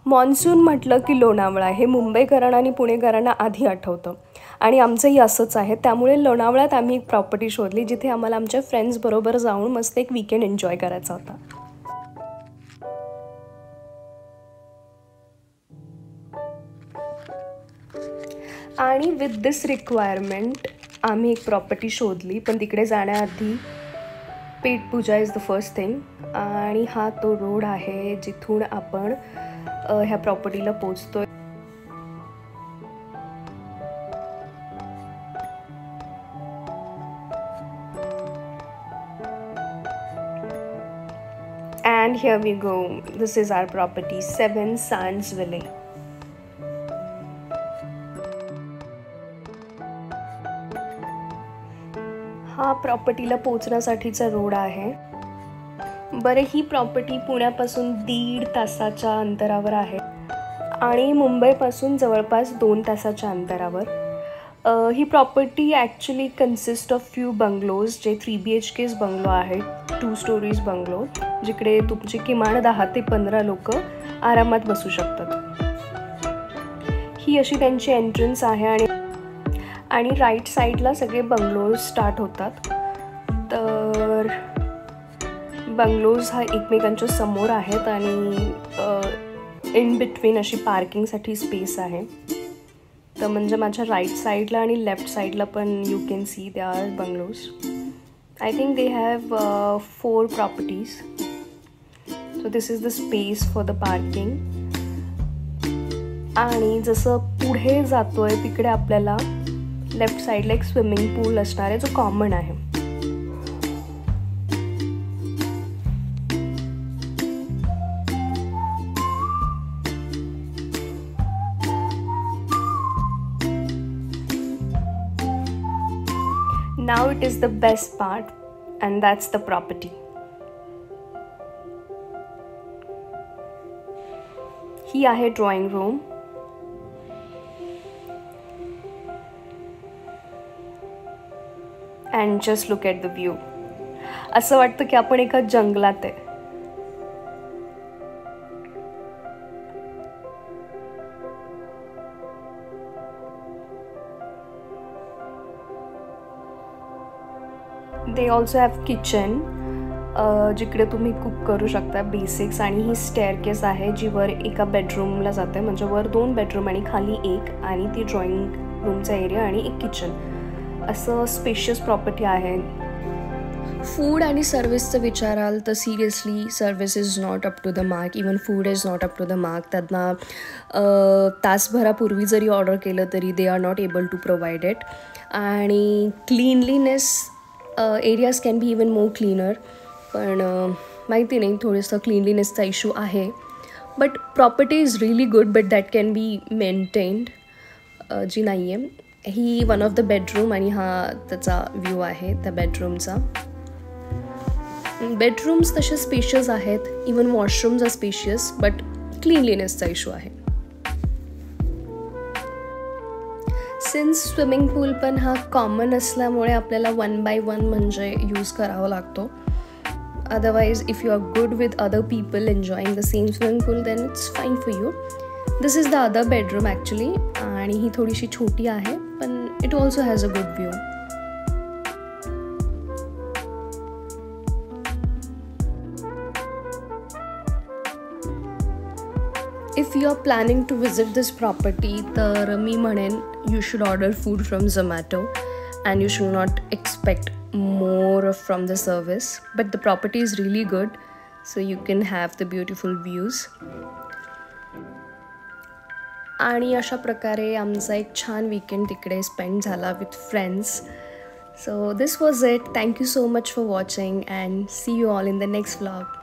Monsoon म्हटलं की लोणावळा हे मुंबईकरांना आणि पुणेकरांना आधी आठवतं आणि आमचंही असंच आहे. त्यामुळे लोणावळ्यात आम्ही एक प्रॉपर्टी शोधली जिथे आम्हाला आमच्या फ्रेंड्सबरोबर जाऊन मस्त एक वीकेंड एन्जॉय करायचा होता. आणि विथ दिस रिक्वायरमेंट आम्ही एक प्रॉपर्टी शोधली, पण तिकडे जाण्याआधी पेटपूजा इज द फर्स्ट थिंग. आणि हा तो रोड आहे जिथून आपण ह्या प्रॉपर्टीला पोचतोय. And here we go. This is our property, 7 Sands Ville. हा प्रॉपर्टीला पोचण्यासाठीचा रोड आहे. बरं, ही प्रॉपर्टी पुण्यापासून 1.5 तासाच्या अंतरावर आहे आणि मुंबईपासून जवळपास 2 तासाच्या अंतरावर. ही property actually consist of few bungalows जे 3 BHKs बंगलो आहेत, 2 स्टोरीज बंगलो, जिकडे तुमचे किमान 10 ते 15 लोक आरामात बसू शकतात. ही अशी त्यांची एंट्रन्स आहे आणि राईट साईडला सगळे बंगलोज स्टार्ट होतात. तर बंगलोज हा एकमेकांच्या समोर आहेत आणि इन बिटवीन अशी पार्किंगसाठी स्पेस आहे. तर म्हणजे माझ्या राईट साईडला आणि लेफ्ट साईडला पण you can see they are bungalows. I think they have 4 properties. So this is the space for the parking. आणि जसं पुढे जातोय तिकडे आपल्याला लेफ्ट साईडला एक स्विमिंग पूल असणार आहे जो कॉमन आहे. Now it is the best part, and that's the property. ही आहे drawing room. And just look at the view. असं वाटतं की आपण एका जंगलात आहे. दे ऑल्सो हॅव किचन जिकडे तुम्ही कुक करू शकता बेसिक्स. आणि ही स्टेअरकेस आहे जी वर एका बेडरूमला जाते, म्हणजे वर 2 बेडरूम आणि खाली 1, आणि ती ड्रॉइंग रूमचा एरिया आणि एक किचन. असं स्पेशियस प्रॉपर्टी आहे. फूड आणि सर्विसचं विचाराल तर seriously service is not up to the mark. Even food is not up to the mark. त्यांना तासभरापूर्वी जरी ऑर्डर केलं तरी they are not able to provide it. आणि cleanliness areas can be even more cleaner. पण माहिती नाही, थोडंसं क्लीनलीनेसचा इश्यू आहे. But property is really good, but that can be maintained. जी नाही आहे. ही वन ऑफ द बेडरूम आणि हा त्याचा व्ह्यू आहे त्या बेडरूमचा. बेडरूम्स तसे स्पेशियस आहेत. Even washrooms are spacious, but क्लीनलीनेसचा इश्यू आहे. सिन्स स्विमिंग पूल पण हा कॉमन असल्यामुळे आपल्याला 1 by 1 म्हणजे यूज करावा लागतो. Otherwise if you are good with other people enjoying the same swimming pool then it's fine for you. This is the other bedroom actually. आणि ही थोडीशी छोटी आहे पण it also has a good view. If you are planning to visit this property तर मी म्हणेन you should order food from Zomato and you should not expect more from the service, but the property is really good, so you can have the beautiful views. आणि अशा प्रकारे आमचा एक छान weekend तिकडे स्पेंड झाला with friends. So this was it. Thank you so much for watching and see you all in the next vlog.